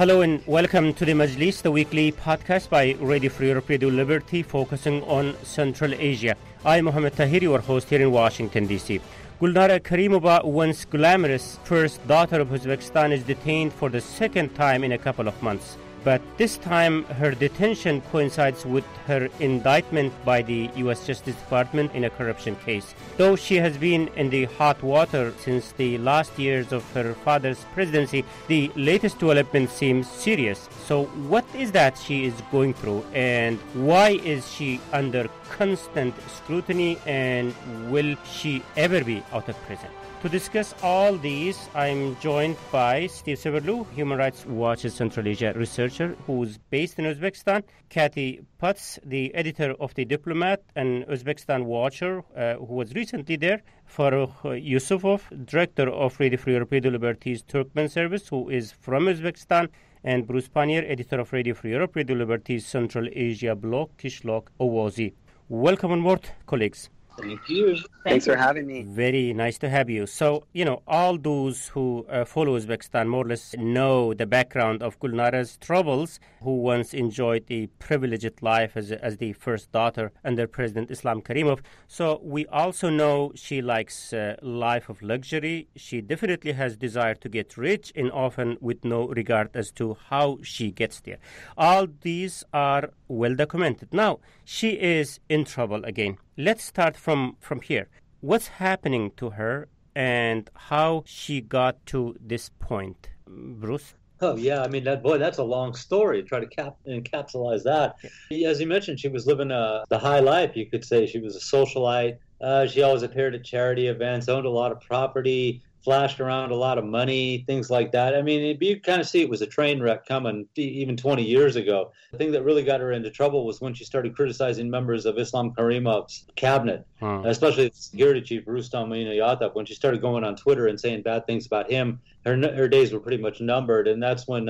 Hello and welcome to the Majlis, the weekly podcast by Radio Free Europe, Radio Liberty, focusing on Central Asia. I'm Mohammed Tahiri, your host here in Washington, D.C. Gulnara Karimova, once glamorous first daughter of Uzbekistan, is detained for the second time in a couple of months. But this time, her detention coincides with her indictment by the U.S. Justice Department in a corruption case. Though she has been in the hot water since the last years of her father's presidency, the latest development seems serious. So what is that she is going through, and why is she under constant scrutiny, and will she ever be out of prison? To discuss all these, I'm joined by Steve Severlu, Human Rights Watch's Central Asia researcher who's based in Uzbekistan, Kathy Putz, the editor of The Diplomat, and Uzbekistan watcher who was recently there, Farukh Yusufov, director of Radio Free Europe, Radio Liberty's Turkmen service, who is from Uzbekistan, and Bruce Pannier, editor of Radio Free Europe, Radio Liberty's Central Asia blog, Kishlok Owazi. Welcome on board, colleagues. Thank you. Thanks for having me. Very nice to have you. So, all those who follow Uzbekistan more or less know the background of Gulnara's troubles, who once enjoyed a privileged life as the first daughter under President Islam Karimov. So we also know she likes a life of luxury. She definitely has desire to get rich, and often with no regard as to how she gets there. All these are well documented. Now, she is in trouble again. Let's start from here. What's happening to her and how she got to this point? Bruce? Oh, yeah. I mean, that's a long story. Try to encapsulate that. Yeah. As you mentioned, she was living the high life, you could say. She was a socialite. She always appeared at charity events, owned a lot of property, flashed around a lot of money, things like that. I mean, you kind of see it was a train wreck coming even 20 years ago. The thing that really got her into trouble was when she started criticizing members of Islam Karimov's cabinet, especially the security chief, Rustam Minayatov. When she started going on Twitter and saying bad things about him, her days were pretty much numbered, and that's when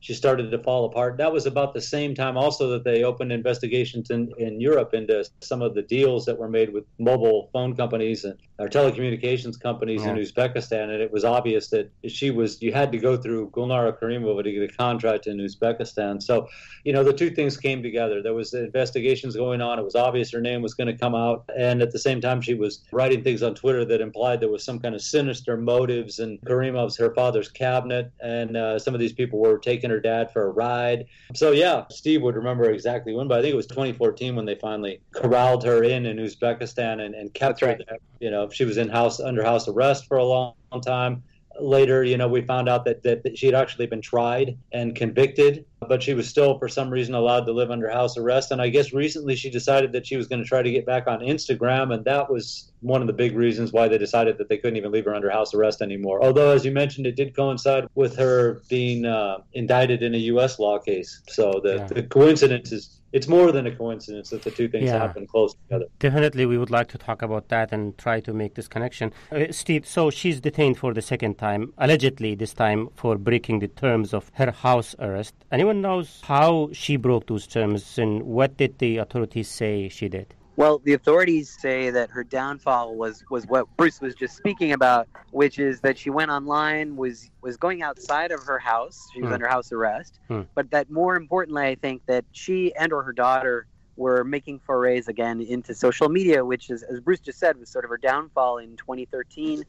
she started to fall apart. That was about the same time also that they opened investigations in Europe into some of the deals that were made with mobile phone companies and telecommunications companies in Uzbekistan. And it was obvious that you had to go through Gulnara Karimova to get a contract in Uzbekistan. So, the two things came together. There was investigations going on. It was obvious her name was going to come out. And at the same time, she was writing things on Twitter that implied there was some kind of sinister motives in Karimov's, her father's cabinet. And some of these people were taking her dad for a ride. So yeah, Steve would remember exactly when, but I think it was 2014 when they finally corralled her in Uzbekistan and kept her there. She was under house arrest for a long time. Later, we found out that she had actually been tried and convicted, but she was still, for some reason, allowed to live under house arrest. And I guess recently she decided that she was going to try to get back on Instagram, and that was one of the big reasons why they decided that they couldn't even leave her under house arrest anymore. Although, as you mentioned, it did coincide with her being indicted in a U.S. law case. So the coincidence is, it's more than a coincidence that the two things happen close together. Definitely, we would like to talk about that and try to make this connection. Steve, so she's detained for the second time, allegedly this time for breaking the terms of her house arrest. Anyone knows how she broke those terms, and what did the authorities say she did? Well, the authorities say that her downfall was what Bruce was just speaking about, which is that she went online, was going outside of her house. She was under house arrest. But that more importantly, I think that she and or her daughter were making forays again into social media, which is, as Bruce just said, was sort of her downfall in 2014,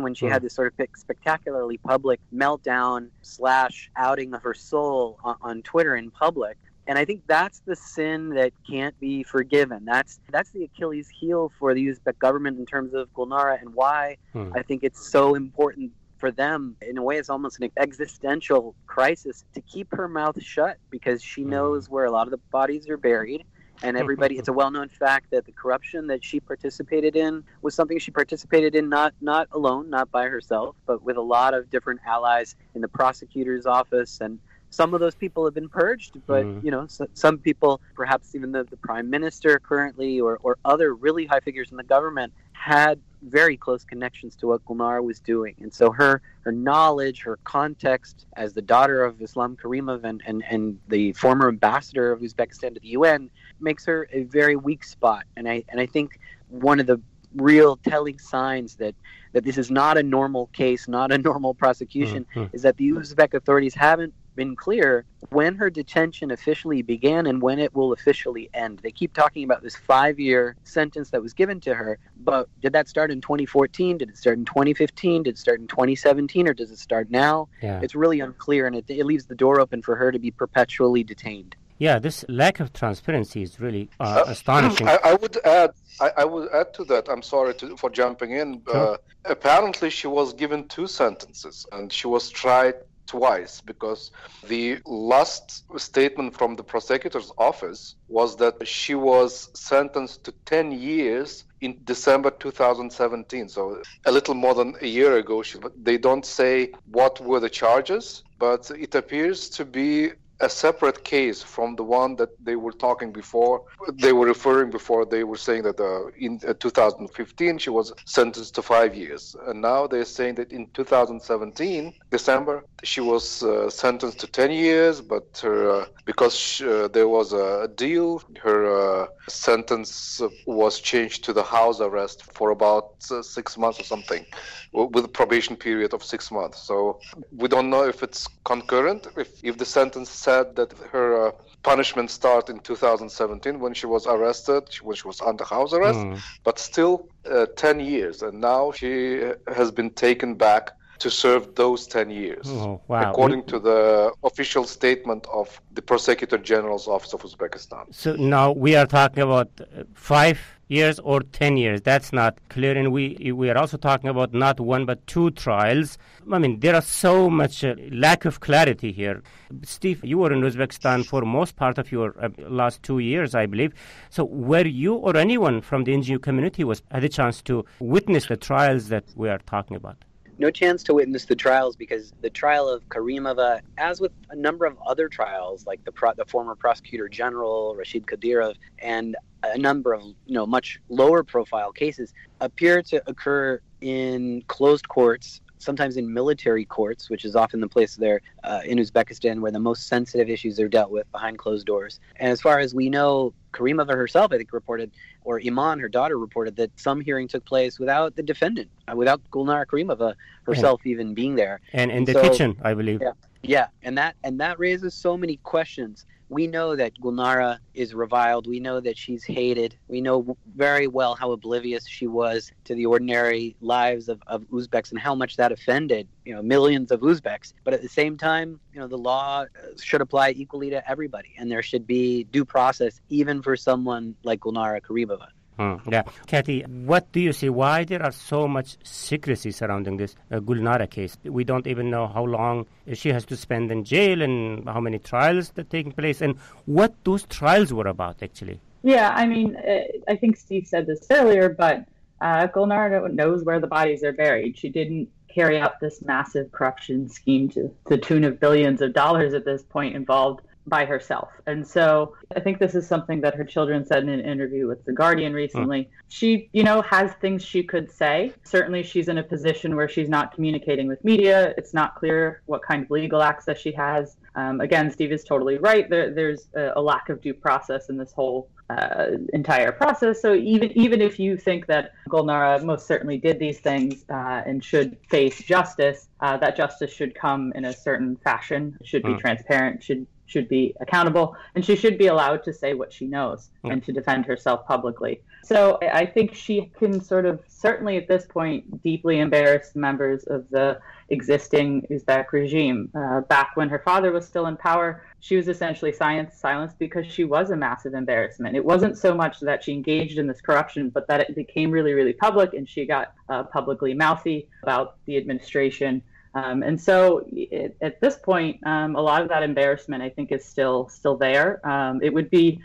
when she had this sort of spectacularly public meltdown / outing of her soul on Twitter in public. And I think that's the sin that can't be forgiven. That's the Achilles heel for the Uzbek government in terms of Gulnara, and why I think it's so important for them. In a way, it's almost an existential crisis to keep her mouth shut, because she knows where a lot of the bodies are buried. And everybody, it's a well-known fact that the corruption that she participated in was something she participated in not alone, not by herself, but with a lot of different allies in the prosecutor's office. And some of those people have been purged, but some people, perhaps even the prime minister currently, or other really high figures in the government, had very close connections to what Gulnara was doing. And so her knowledge, her context as the daughter of Islam Karimov and the former ambassador of Uzbekistan to the UN makes her a very weak spot. And I think one of the real telling signs that this is not a normal case, not a normal prosecution, is that the Uzbek authorities haven't been clear when her detention officially began and when it will officially end. They keep talking about this 5-year sentence that was given to her, but did that start in 2014? Did it start in 2015? Did it start in 2017? Or does it start now? Yeah. It's really unclear, and it leaves the door open for her to be perpetually detained. Yeah, this lack of transparency is really astonishing. I would add to that. I'm sorry for jumping in. Sure. Apparently, she was given 2 sentences, and she was tried twice, because the last statement from the prosecutor's office was that she was sentenced to 10 years in December 2017. So a little more than a year ago. They don't say what were the charges, but it appears to be a separate case from the one that they were talking before. They were referring before. They were saying that in 2015 she was sentenced to 5 years, and now they're saying that in 2017 December she was sentenced to 10 years. But because there was a deal, her sentence was changed to the house arrest for about 6 months or something, with a probation period of 6 months. So we don't know if it's concurrent, if the sentence said that her punishment started in 2017 when she was arrested, when she was under house arrest, but still 10 years. And now she has been taken back to serve those 10 years, according to the official statement of the Prosecutor General's Office of Uzbekistan. So now we are talking about 5 years or 10 years. That's not clear. And we are also talking about not 1 but 2 trials. I mean, there are so much lack of clarity here. Steve, you were in Uzbekistan for most part of your last 2 years, I believe. So were you or anyone from the NGO community had a chance to witness the trials that we are talking about? No chance to witness the trials, because the trial of Karimova, as with a number of other trials, like the former prosecutor general, Rashid Kadyrov, and a number of much lower profile cases, appear to occur in closed courts, sometimes in military courts, which is often the place there in Uzbekistan where the most sensitive issues are dealt with behind closed doors. And as far as we know, Karimova herself, I think, reported, or Iman, her daughter, reported that some hearing took place without the defendant, without Gulnara Karimova herself even being there. And in the kitchen, I believe. Yeah, and that raises so many questions. We know that Gulnara is reviled. We know that she's hated. We know very well how oblivious she was to the ordinary lives of Uzbeks and how much that offended, millions of Uzbeks. But at the same time, the law should apply equally to everybody, and there should be due process even for someone like Gulnara Karimova. Yeah. Kathy, what do you see? Why there are so much secrecy surrounding this Gulnara case? We don't even know how long she has to spend in jail and how many trials that are taking place and what those trials were about, actually. Yeah, I mean, I think Steve said this earlier, but Gulnara knows where the bodies are buried. She didn't carry out this massive corruption scheme to the tune of billions of dollars at this point involved by herself. And so I think this is something that her children said in an interview with The Guardian recently. She, has things she could say. Certainly she's in a position where she's not communicating with media. It's not clear what kind of legal access she has. Again, Steve is totally right. There's a lack of due process in this whole entire process. So even if you think that Gulnara most certainly did these things and should face justice, that justice should come in a certain fashion, should be transparent, should be accountable, and she should be allowed to say what she knows and to defend herself publicly. So I think she can certainly at this point, deeply embarrass members of the existing Uzbek regime. Back when her father was still in power, she was essentially silenced because she was a massive embarrassment. It wasn't so much that she engaged in this corruption, but that it became really, really public, and she got publicly mouthy about the administration. And so at this point, a lot of that embarrassment, I think, is still there. It would be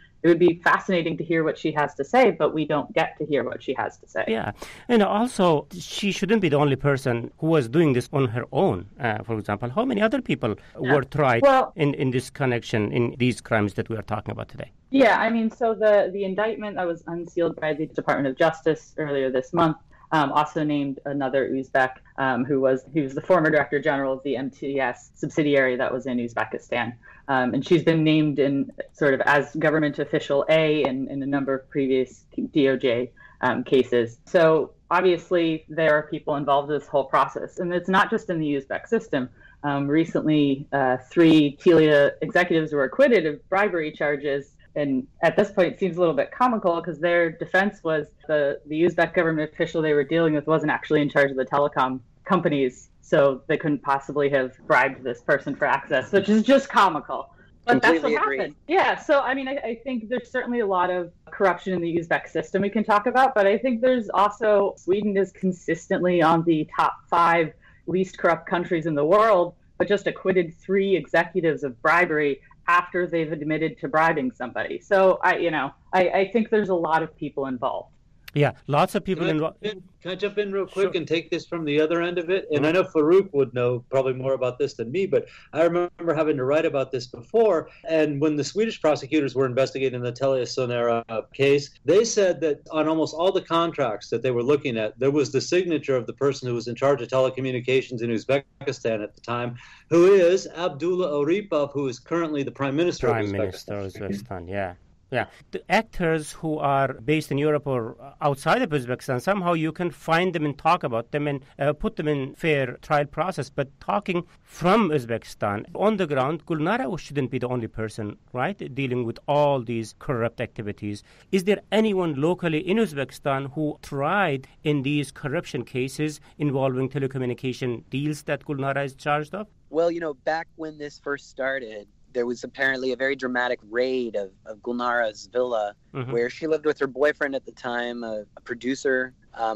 fascinating to hear what she has to say, but we don't get to hear what she has to say. Yeah. And also, she shouldn't be the only person who was doing this on her own. For example, how many other people were tried in this connection, in these crimes that we are talking about today? Yeah, I mean, so the indictment that was unsealed by the Department of Justice earlier this month also named another Uzbek who was the former director general of the MTS subsidiary that was in Uzbekistan. And she's been named in as government official A in a number of previous DOJ cases. So obviously there are people involved in this whole process. And it's not just in the Uzbek system. Recently, 3 Telia executives were acquitted of bribery charges. And at this point, it seems a little bit comical because their defense was the Uzbek government official they were dealing with wasn't actually in charge of the telecom companies, so they couldn't possibly have bribed this person for access, which is just comical. But Completely that's what happened. Yeah, so I mean, I think there's certainly a lot of corruption in the Uzbek system we can talk about, but I think there's also, Sweden is consistently on the top 5 least corrupt countries in the world, but just acquitted 3 executives of bribery after they've admitted to bribing somebody. So I think there's a lot of people involved. Yeah, lots of people involved. Can I jump in real quick and take this from the other end of it? And I know Farouk would know probably more about this than me, but I remember having to write about this before. And when the Swedish prosecutors were investigating the Telia Sonera case, they said that on almost all the contracts that they were looking at, there was the signature of the person who was in charge of telecommunications in Uzbekistan at the time, who is Abdullah Aripov, who is currently the Prime Minister of Uzbekistan. Yeah. Yeah, the actors who are based in Europe or outside of Uzbekistan, somehow you can find them and talk about them and put them in fair trial process. But talking from Uzbekistan, on the ground, Gulnara shouldn't be the only person, right, dealing with all these corrupt activities. Is there anyone locally in Uzbekistan who tried in these corruption cases involving telecommunication deals that Gulnara is charged of? Well, back when this first started, there was apparently a very dramatic raid of Gulnara's villa, where she lived with her boyfriend at the time, a producer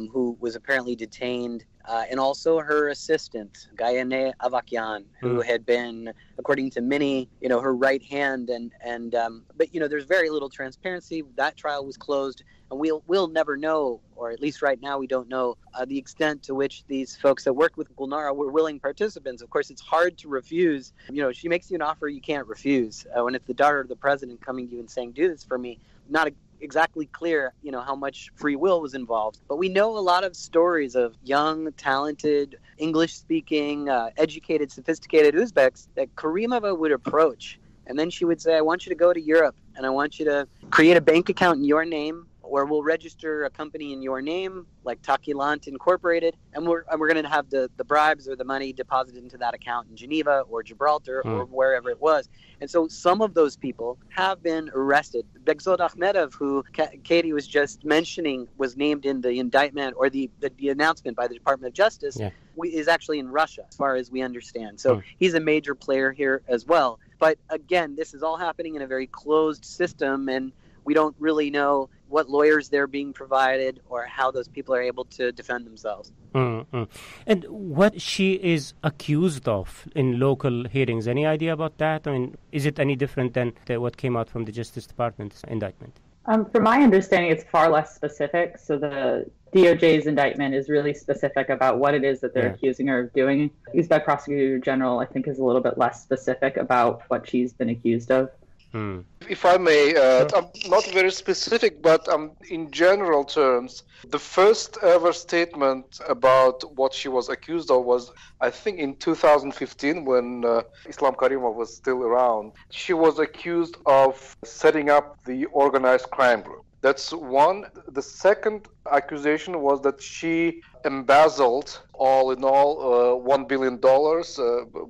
who was apparently detained, and also her assistant, Gayane Avakyan, who had been, according to many, her right hand. But there's very little transparency. That trial was closed, and we'll never know, or at least right now we don't know, the extent to which these folks that worked with Gulnara were willing participants. Of course, it's hard to refuse. She makes you an offer you can't refuse. When it's the daughter of the president coming to you and saying, do this for me, not exactly clear, how much free will was involved. But we know a lot of stories of young, talented, English-speaking, educated, sophisticated Uzbeks that Karimova would approach. And then she would say, I want you to go to Europe, and I want you to create a bank account in your name, or we'll register a company in your name, like Takilant Incorporated, and we're going to have the bribes or the money deposited into that account in Geneva or Gibraltar or wherever it was. And so some of those people have been arrested. Begzod Akhmedov, who Katie was just mentioning, was named in the indictment or the announcement by the Department of Justice, is actually in Russia, as far as we understand. So he's a major player here as well. But again, this is all happening in a very closed system, and we don't really know what lawyers they're being provided or how those people are able to defend themselves. And what she is accused of in local hearings, any idea about that? I mean, is it any different than what came out from the Justice Department's indictment? From my understanding, it's far less specific. So the DOJ's indictment is really specific about what it is that they're accusing her of doing. Uzbek Prosecutor General, I think, is a little bit less specific about what she's been accused of. If I may, I'm not very specific, but in general terms, the first ever statement about what she was accused of was, I think, in 2015 when Islam Karimov was still around. She was accused of setting up the organized crime group. That's one. The second accusation was that she embezzled, all in all, $1 billion,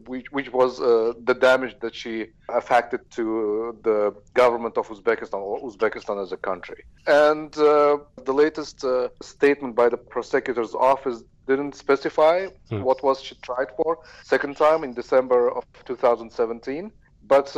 which was the damage that she affected to the government of Uzbekistan, or Uzbekistan as a country. And the latest statement by the prosecutor's office didn't specify what was she tried for. Second time in December of 2017. But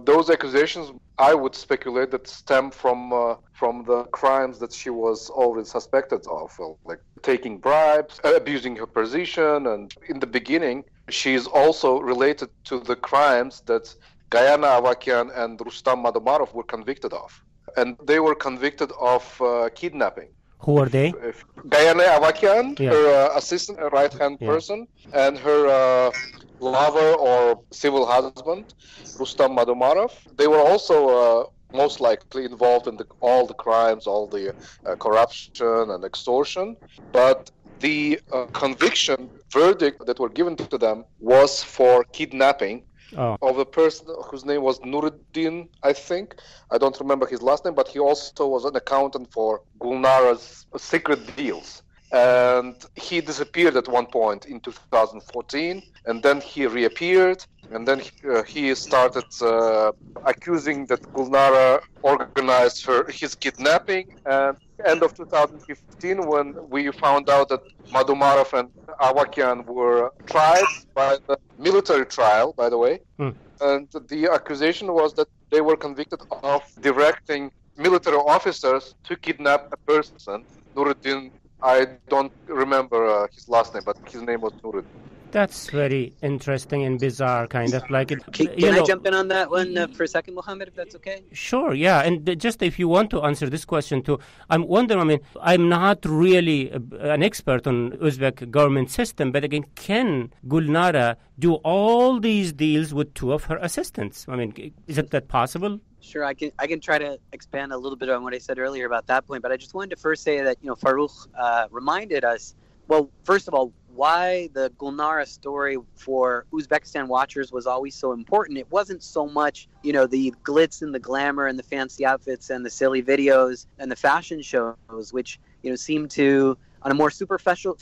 those accusations, I would speculate, that stem from the crimes that she was already suspected of, like taking bribes, abusing her position, and in the beginning, she is also related to the crimes that Gayana Avakyan and Rustam Madomarov were convicted of, and they were convicted of kidnapping. Who are they? Gayana Avakyan, her assistant, right-hand person, and her lover or civil husband, Rustam Madomarov. They were also most likely involved in all the crimes, all the corruption and extortion. But the conviction verdict that were given to them was for kidnapping of a person whose name was Nuruddin, I think. I don't remember his last name, but he also was an accountant for Gulnara's secret deals. and he disappeared at one point in 2014, and then he reappeared, and then he started accusing that Gulnara organized his kidnapping. And end of 2015, when we found out that Madumarov and Avakian were tried by the military trial, by the way, and the accusation was that they were convicted of directing military officers to kidnap a person, Nuruddin. I don't remember his last name, but his name was Nuruddin. That's very interesting and bizarre, kind of like it. Can I jump in on that one for a second, Mohammed, if that's okay? Sure, yeah. And just if you want to answer this question too, I'm wondering, I'm not really an expert on Uzbek government system, but again, can Gulnara do all these deals with two of her assistants? Is it that possible? Sure, I can try to expand a little bit on what I said earlier about that point, but I just wanted to first say that, Farrukh reminded us, well, first of all, why the Gulnara story for Uzbekistan watchers was always so important. It wasn't so much, the glitz and the glamour and the fancy outfits and the silly videos and the fashion shows, which, seemed to, on a more superficial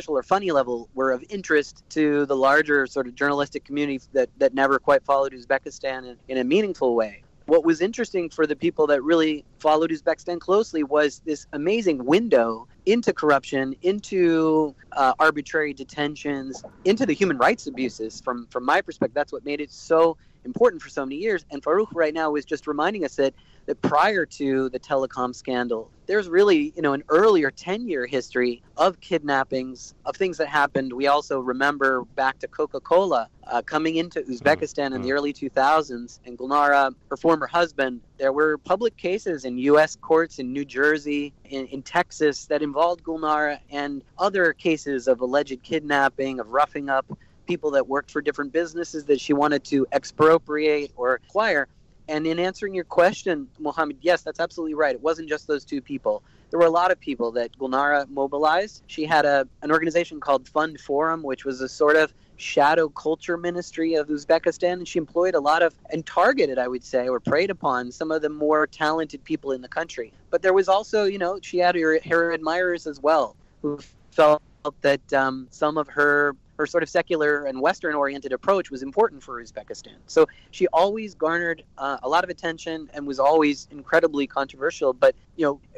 or funny level, were of interest to the larger sort of journalistic community that never quite followed Uzbekistan in a meaningful way. What was interesting for the people that really followed Uzbekistan closely was this amazing window into corruption, into arbitrary detentions, into the human rights abuses. From my perspective, that's what made it so important for so many years. And Farrukh right now is just reminding us that prior to the telecom scandal, there's really, an earlier 10-year history of kidnappings, of things that happened. We also remember back to Coca-Cola coming into Uzbekistan in the early 2000s, and Gulnara, her former husband, there were public cases in U.S. courts in New Jersey, in Texas, that involved Gulnara, and other cases of alleged kidnapping, of roughing up people that worked for different businesses that she wanted to expropriate or acquire. And in answering your question, Mohammed, yes, that's absolutely right. It wasn't just those two people. There were a lot of people that Gulnara mobilized. She had an organization called Fund Forum, which was a sort of shadow culture ministry of Uzbekistan. And she employed a lot of, and targeted, I would say, or preyed upon some of the more talented people in the country. But there was also, she had her admirers as well, who felt that some of her sort of secular and Western-oriented approach was important for Uzbekistan. So she always garnered a lot of attention and was always incredibly controversial. But,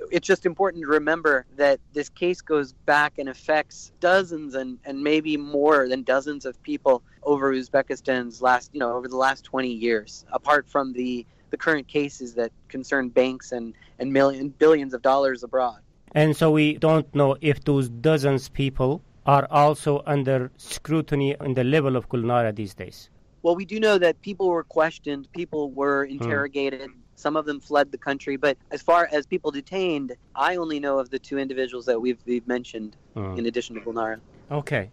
it's just important to remember that this case goes back and affects dozens and maybe more than dozens of people over Uzbekistan's over the last 20 years, apart from the current cases that concern banks and billions of dollars abroad. And so we don't know if those dozens people are also under scrutiny on the level of Gulnara these days. Well, we do know that people were questioned, people were interrogated, some of them fled the country, but as far as people detained, I only know of the two individuals that we've mentioned in addition to Gulnara. Okay.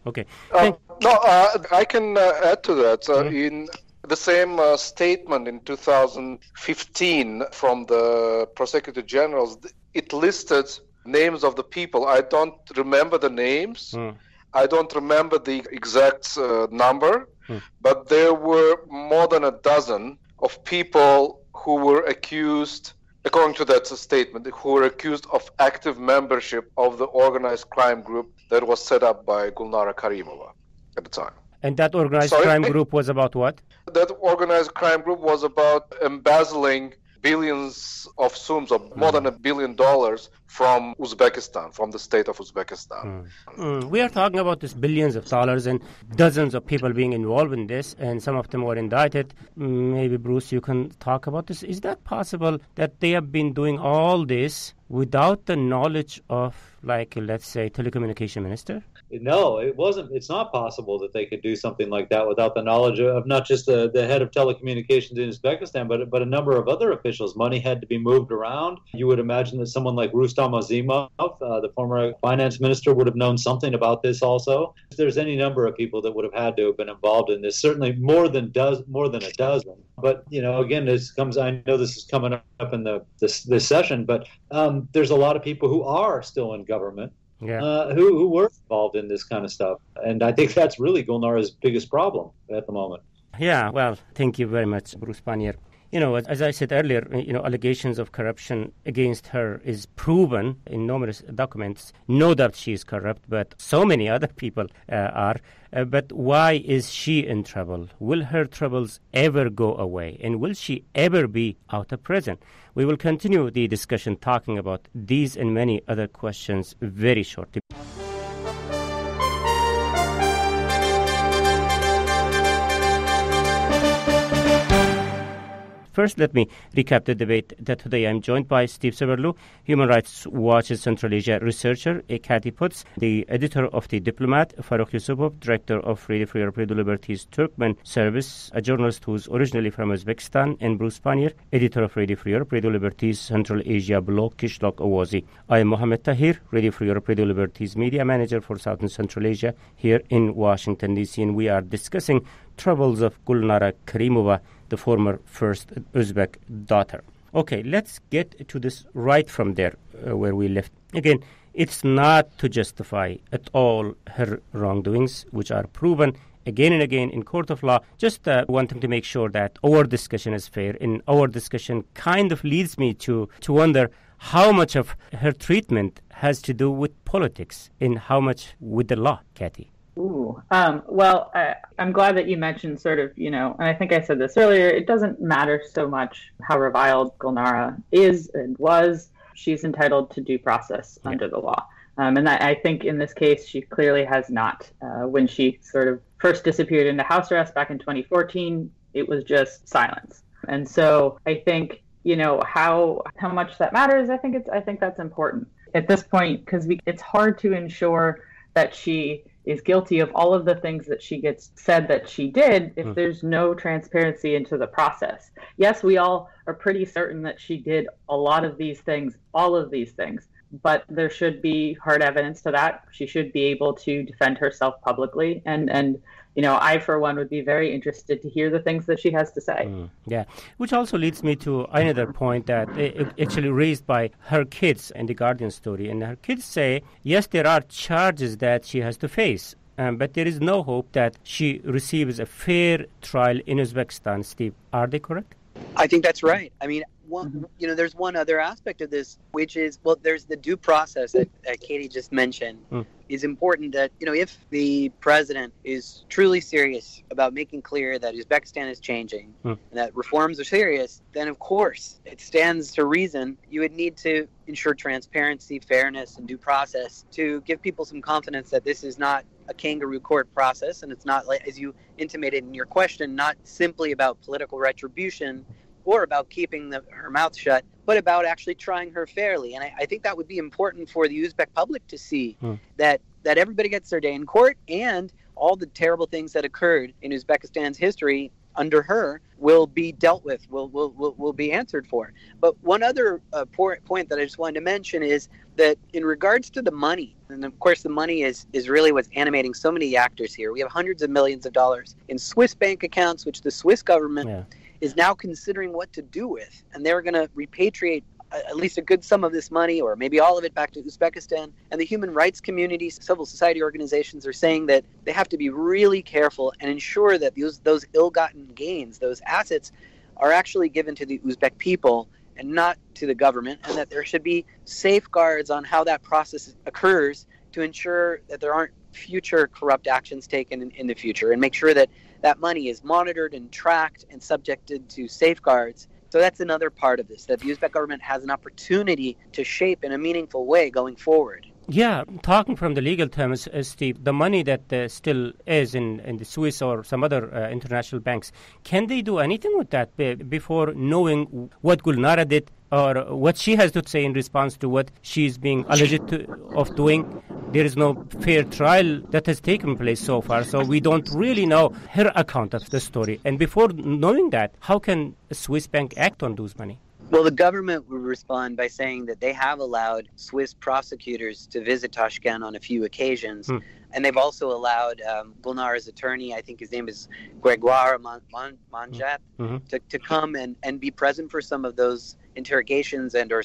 I can add to that. In the same statement in 2015 from the Prosecutor Generals, it listed names of the people. I don't remember the names. I don't remember the exact number, but there were more than a dozen of people who were accused, according to that statement, who were accused of active membership of the organized crime group that was set up by Gulnara Karimova at the time. And that organized crime group was about what? That organized crime group was about embezzling billions of sums, of more than $1 billion from Uzbekistan, from the state of Uzbekistan. We are talking about this billions of dollars and dozens of people being involved in this, and some of them were indicted. Maybe, Bruce, you can talk about this. Is that possible that they have been doing all this without the knowledge of, let's say, telecommunication minister? No, it wasn't. It's not possible that they could do something like that without the knowledge of not just the head of telecommunications in Uzbekistan, but a number of other officials. Money had to be moved around. You would imagine that someone like Rustam Azimov, the former finance minister, would have known something about this also. There's any number of people that would have had to have been involved in this. Certainly more than a dozen. But again, I know this is coming up in this session, but there's a lot of people who are still in government. Who were involved in this kind of stuff. And I think that's really Gulnara's biggest problem at the moment. Yeah, well, thank you very much, Bruce Pannier. As I said earlier, allegations of corruption against her is proven in numerous documents. No doubt she is corrupt, but so many other people are. But why is she in trouble? Will her troubles ever go away? And will she ever be out of prison? We will continue the discussion talking about these and many other questions very shortly. First, let me recap the debate that today I'm joined by Steve Severlu, Human Rights Watch's Central Asia researcher, Kathy Putz, the editor of The Diplomat, Farrokh Yusupov, director of Radio Free Europe Radio Liberty's Turkmen service, a journalist who's originally from Uzbekistan, and Bruce Pannier, editor of Radio Free Europe Radio Liberty's Central Asia blog, Kishlok Awazi. I am Mohammed Tahir, Radio Free Europe Radio Liberty's media manager for South and Central Asia here in Washington, D.C., and we are discussing troubles of Gulnara Karimova, the former first Uzbek daughter. Okay, let's get to this right from there where we left. Again, it's not to justify at all her wrongdoings, which are proven again and again in court of law. Just wanting to make sure that our discussion is fair. And our discussion kind of leads me to wonder how much of her treatment has to do with politics and how much with the law, Kathy. I'm glad that you mentioned and I think I said this earlier, it doesn't matter so much how reviled Gulnara is and was. She's entitled to due process under the law. And I think in this case, she clearly has not. When she sort of first disappeared into house arrest back in 2014, it was just silence. And so I think, how much that matters, I think that's important at this point, because it's hard to ensure that she is guilty of all of the things that she gets said that she did if there's no transparency into the process. Yes, we all are pretty certain that she did a lot of these things, all of these things, but there should be hard evidence to that. She should be able to defend herself publicly. And I, for one, would be very interested to hear the things that she has to say. Which also leads me to another point that actually raised by her kids in the Guardian story. And her kids say, yes, there are charges that she has to face, but there is no hope that she receives a fair trial in Uzbekistan. Steve, are they correct? I think that's right. I mean, there's one other aspect of this, which is, there's the due process that Katie just mentioned. Is important that, if the president is truly serious about making clear that Uzbekistan is changing and that reforms are serious, then of course it stands to reason you would need to ensure transparency, fairness, and due process to give people some confidence that this is not a kangaroo court process, and it's not, like, as you intimated in your question, not simply about political retribution or about keeping her mouth shut, but about actually trying her fairly. And I think that would be important for the Uzbek public to see, that everybody gets their day in court, and all the terrible things that occurred in Uzbekistan's history under her will be dealt with, will be answered for. But one other point that I just wanted to mention is that in regards to the money, and of course the money is really what's animating so many actors here. We have hundreds of millions of dollars in Swiss bank accounts, which the Swiss government is now considering what to do with. And they're going to repatriate at least a good sum of this money, or maybe all of it, back to Uzbekistan. And the human rights communities, civil society organizations are saying that they have to be really careful and ensure that those ill-gotten gains, those assets, are actually given to the Uzbek people and not to the government, and that there should be safeguards on how that process occurs to ensure that there aren't future corrupt actions taken in the future, and make sure that that money is monitored and tracked and subjected to safeguards. So that's another part of this, that the Uzbek government has an opportunity to shape in a meaningful way going forward. Yeah, talking from the legal terms, Steve, the money that still is in the Swiss or some other international banks, can they do anything with that before knowing what Gulnara did or what she has to say in response to what she's being alleged of doing? There is no fair trial that has taken place so far, so we don't really know her account of the story. And before knowing that, how can a Swiss bank act on those money? Well, the government would respond by saying that they have allowed Swiss prosecutors to visit Tashkent on a few occasions. And they've also allowed Gulnara's attorney, I think his name is Gregoire Manjat, to come and be present for some of those interrogations and or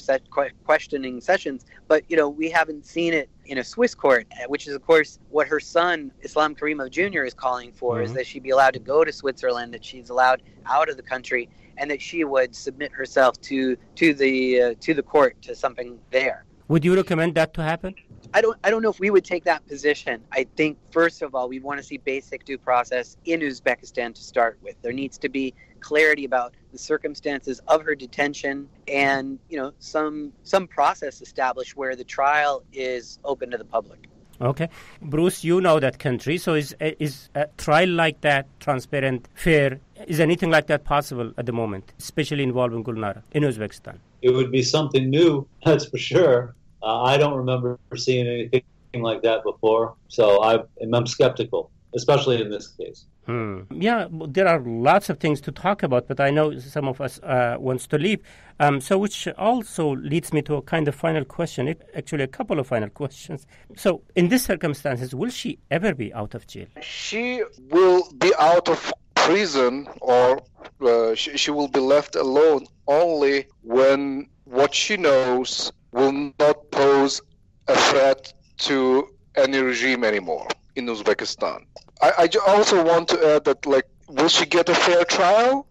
questioning sessions. But, we haven't seen it in a Swiss court, which is, of course, what her son, Islam Karimov Jr., is calling for, is that she be allowed to go to Switzerland, that she's allowed out of the country and that she would submit herself to the court, to something there. Would you recommend that to happen? I don't know if we would take that position. I think, first of all, we want to see basic due process in Uzbekistan to start with. There needs to be clarity about the circumstances of her detention and, some process established where the trial is open to the public. Okay. Bruce, you know that country, so is a trial like that transparent, fair? Is anything like that possible at the moment, especially involving Gulnara in Uzbekistan? It would be something new, that's for sure. I don't remember seeing anything like that before, so I'm skeptical, especially in this case. Yeah, there are lots of things to talk about, but I know some of us wants to leave. So which also leads me to a kind of final question, actually a couple of final questions. So in these circumstances, will she ever be out of jail? She will be out of prison, or she will be left alone only when what she knows will not pose a threat to any regime anymore in Uzbekistan. I also want to add that, will she get a fair trial?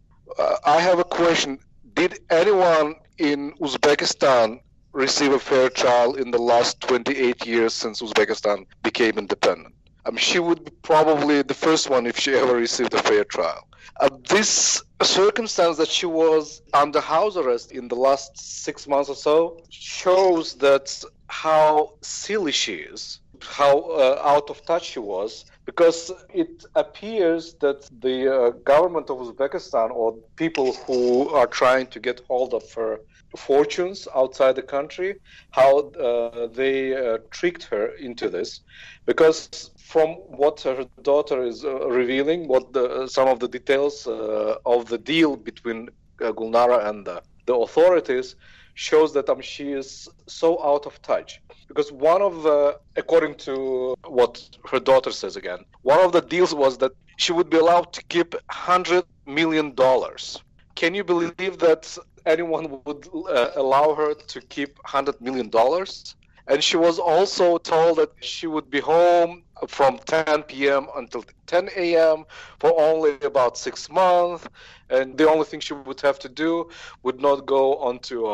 I have a question. Did anyone in Uzbekistan receive a fair trial in the last 28 years since Uzbekistan became independent? She would be probably the first one if she ever received a fair trial. This circumstance that she was under house arrest in the last 6 months or so shows that how silly she is, how out of touch she was, because it appears that the government of Uzbekistan, or people who are trying to get hold of her fortunes outside the country, how they tricked her into this. Because from what her daughter is revealing, some of the details of the deal between Gulnara and the authorities shows that she is so out of touch. Because according to what her daughter says again, one of the deals was that she would be allowed to keep $100 million. Can you believe that anyone would allow her to keep $100 million? And she was also told that she would be home from 10 p.m. until 10 a.m. for only about 6 months. And the only thing she would have to do would not go onto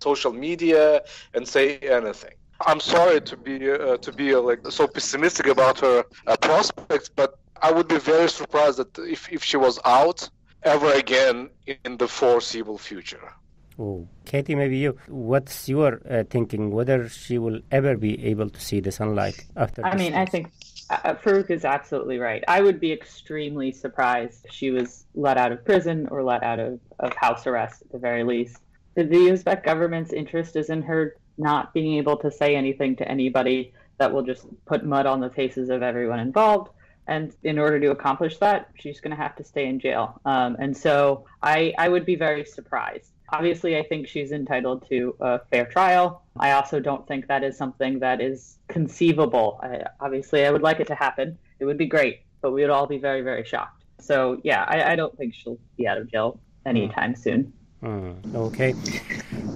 social media and say anything. I'm sorry to be so pessimistic about her prospects, but I would be very surprised that if she was out ever again in the foreseeable future. Oh, Katie, maybe you. What's your thinking? Whether she will ever be able to see the sunlight after this case? I think Farouk is absolutely right. I would be extremely surprised if she was let out of prison or let out of house arrest at the very least. The Uzbek government's interest is in her not being able to say anything to anybody that will just put mud on the faces of everyone involved. And in order to accomplish that, she's going to have to stay in jail. And so I would be very surprised. Obviously, I think she's entitled to a fair trial. I also don't think that is something that is conceivable. Obviously, I would like it to happen. It would be great, but we would all be very, very shocked. So, yeah, I don't think she'll be out of jail anytime soon. Okay.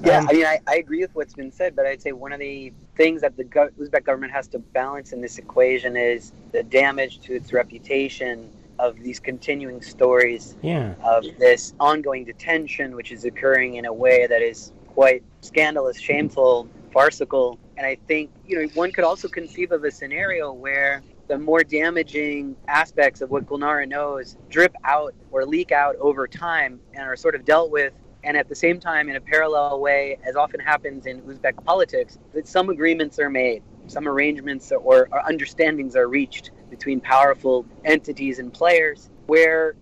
Yeah, I agree with what's been said, but I'd say one of the things that the Uzbek government has to balance in this equation is the damage to its reputation of these continuing stories of this ongoing detention, which is occurring in a way that is quite scandalous, shameful, farcical. And I think, one could also conceive of a scenario where the more damaging aspects of what Gulnara knows drip out or leak out over time and are sort of dealt with. And at the same time, in a parallel way, as often happens in Uzbek politics, that some agreements are made, some arrangements or understandings are reached between powerful entities and players where,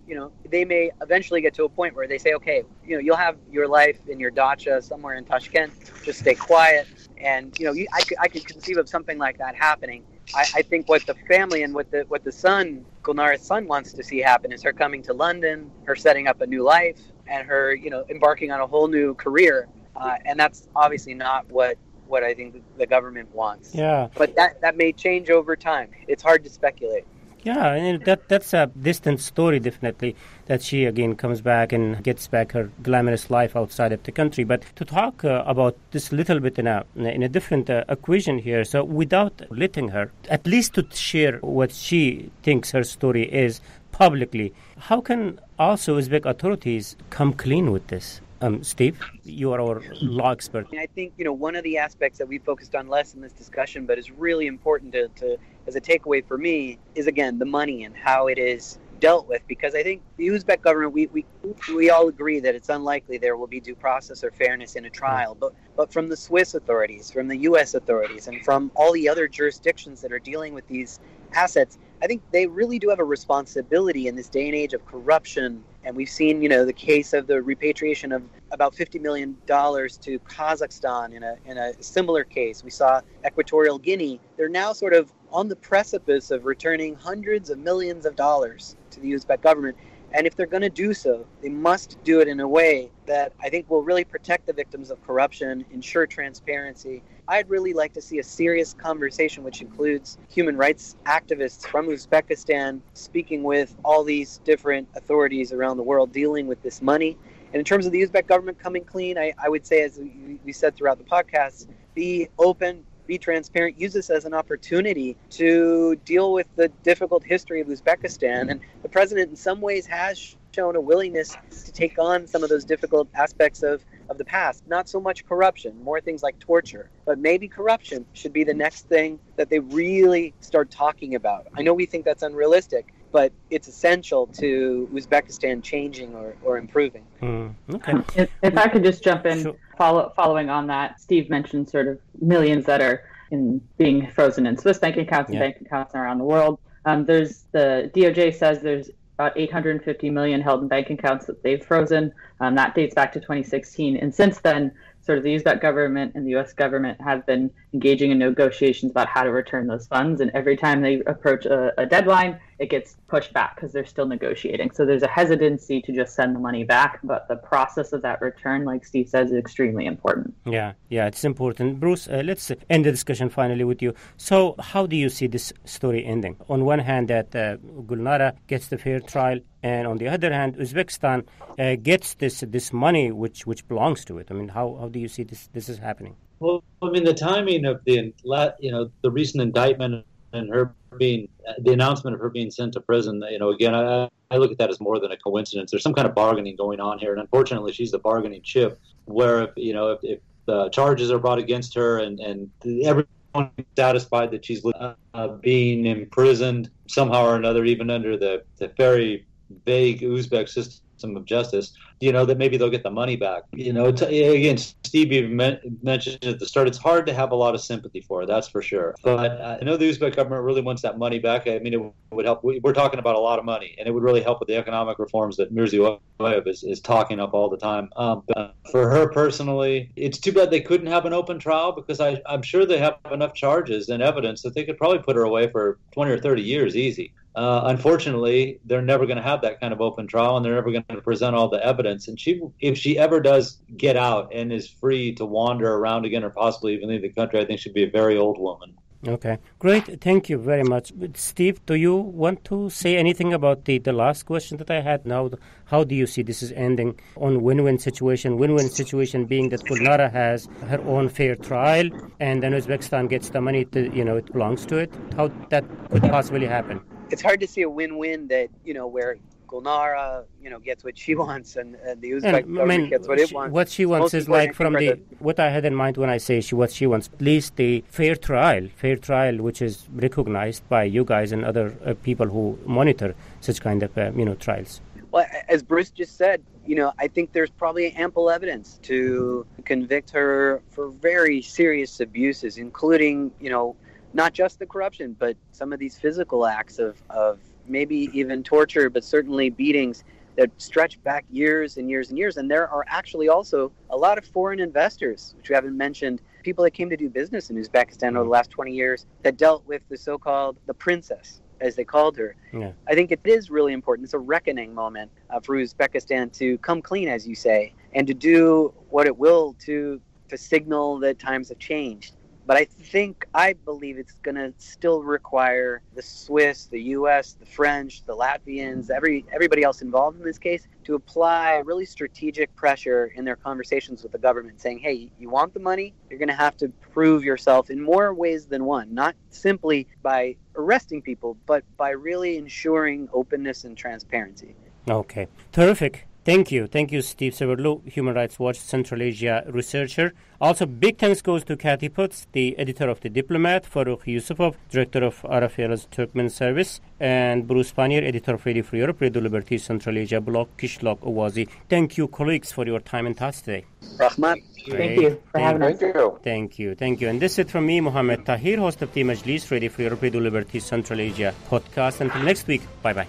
they may eventually get to a point where they say, okay, you'll have your life in your dacha somewhere in Tashkent, just stay quiet. And, I could conceive of something like that happening. I think what the family and what the son, Gulnara's son, wants to see happen is her coming to London, her setting up a new life, and her, embarking on a whole new career. And that's obviously not what I think the government wants. Yeah. But that may change over time. It's hard to speculate. Yeah, and that's a distant story, definitely, that she again comes back and gets back her glamorous life outside of the country. But to talk about this little bit in a different equation here, so without letting her, at least to share what she thinks her story is publicly. How can also Uzbek authorities come clean with this? Steve, you are our law expert. I think, one of the aspects that we focused on less in this discussion, but is really important to as a takeaway for me, is, again, the money and how it is dealt with. Because I think the Uzbek government, we all agree that it's unlikely there will be due process or fairness in a trial. But from the Swiss authorities, from the U.S. authorities, and from all the other jurisdictions that are dealing with these assets, I think they really do have a responsibility in this day and age of corruption. And we've seen, the case of the repatriation of about $50 million to Kazakhstan in a similar case. We saw Equatorial Guinea. They're now sort of on the precipice of returning hundreds of millions of dollars to the Uzbek government. And if they're going to do so, they must do it in a way that I think will really protect the victims of corruption, ensure transparency. I'd really like to see a serious conversation which includes human rights activists from Uzbekistan speaking with all these different authorities around the world dealing with this money. And in terms of the Uzbek government coming clean, I would say, as we said throughout the podcast, be open, be transparent, use this as an opportunity to deal with the difficult history of Uzbekistan. And the president in some ways has shown a willingness to take on some of those difficult aspects of the past. Not so much corruption, more things like torture, but maybe corruption should be the next thing that they really start talking about. I know we think that's unrealistic, but it's essential to Uzbekistan changing or improving. Okay. If I could just jump in, Sure. Following on that, Steve mentioned sort of millions that are being frozen in Swiss bank accounts and bank accounts around the world. There's the DOJ says there's about 850 million held in bank accounts that they've frozen. That dates back to 2016. And since then, sort of the Uzbek government and the U.S. government have been engaging in negotiations about how to return those funds. And every time they approach a deadline, it gets pushed back because they're still negotiating. So there's a hesitancy to just send the money back. But the process of that return, like Steve says, is extremely important. Yeah, it's important. Bruce, let's end the discussion finally with you. So how do you see this story ending? On one hand, that Gulnara gets the fair trial, and on the other hand, Uzbekistan gets this money which belongs to it. I mean, how do you see this is happening? Well, I mean, the timing of the recent indictment and the announcement of her being sent to prison, again, I look at that as more than a coincidence. There's some kind of bargaining going on here, and unfortunately, she's the bargaining chip. Where if the charges are brought against her and everyone is satisfied that she's being imprisoned somehow or another, even under the very vague Uzbek system of justice, that maybe they'll get the money back. Again, Steve even mentioned at the start, it's hard to have a lot of sympathy for her, that's for sure. But I know the Uzbek government really wants that money back. I mean, it would help. We're talking about a lot of money, and it would really help with the economic reforms that Mirziyoyev is talking up all the time. But for her personally, it's too bad they couldn't have an open trial, because I'm sure they have enough charges and evidence that they could probably put her away for 20 or 30 years easy. Unfortunately, they're never going to have that kind of open trial, and they're never going to present all the evidence. And if she ever does get out and is free to wander around again, or possibly even leave the country, I think she'd be a very old woman. Okay, great. Thank you very much. Steve, do you want to say anything about the last question that I had now? How do you see this is ending on win-win situation? Win-win situation being that Gulnara has her own fair trial, and then Uzbekistan gets the money, it belongs to it. How that could possibly happen? It's hard to see a win-win that, where Gulnara, gets what she wants and the Uzbek government gets what it wants. What she wants is like what I had in mind when I say what she wants, at least the fair trial, which is recognized by you guys and other people who monitor such kind of, trials. Well, as Bruce just said, I think there's probably ample evidence to convict her for very serious abuses, including, not just the corruption, but some of these physical acts of maybe even torture, but certainly beatings that stretch back years and years and years. And there are actually also a lot of foreign investors, which we haven't mentioned, people that came to do business in Uzbekistan over the last 20 years that dealt with the so-called the princess, as they called her. Yeah. I think it is really important. It's a reckoning moment for Uzbekistan to come clean, as you say, and to do what it will to signal that times have changed. But I believe it's going to still require the Swiss, the U.S., the French, the Latvians, everybody else involved in this case to apply really strategic pressure in their conversations with the government, saying, hey, you want the money? You're going to have to prove yourself in more ways than one, not simply by arresting people, but by really ensuring openness and transparency. Okay, terrific. Thank you, Steve Severlu, Human Rights Watch Central Asia researcher. Also, big thanks goes to Kathy Putz, the editor of The Diplomat, Farukh Yusupov, director of RFL's Turkmen service, and Bruce Pannier, editor of Radio Free Europe, Radio Liberty Central Asia blog, Kishlok Owazi. Thank you, colleagues, for your time and thoughts today. Rahman. Thank you for having us. Thank you. And this is it from me, Mohammed Tahir, host of the Majlis, Radio Free Europe, Radio Liberty Central Asia podcast. Until next week, bye-bye.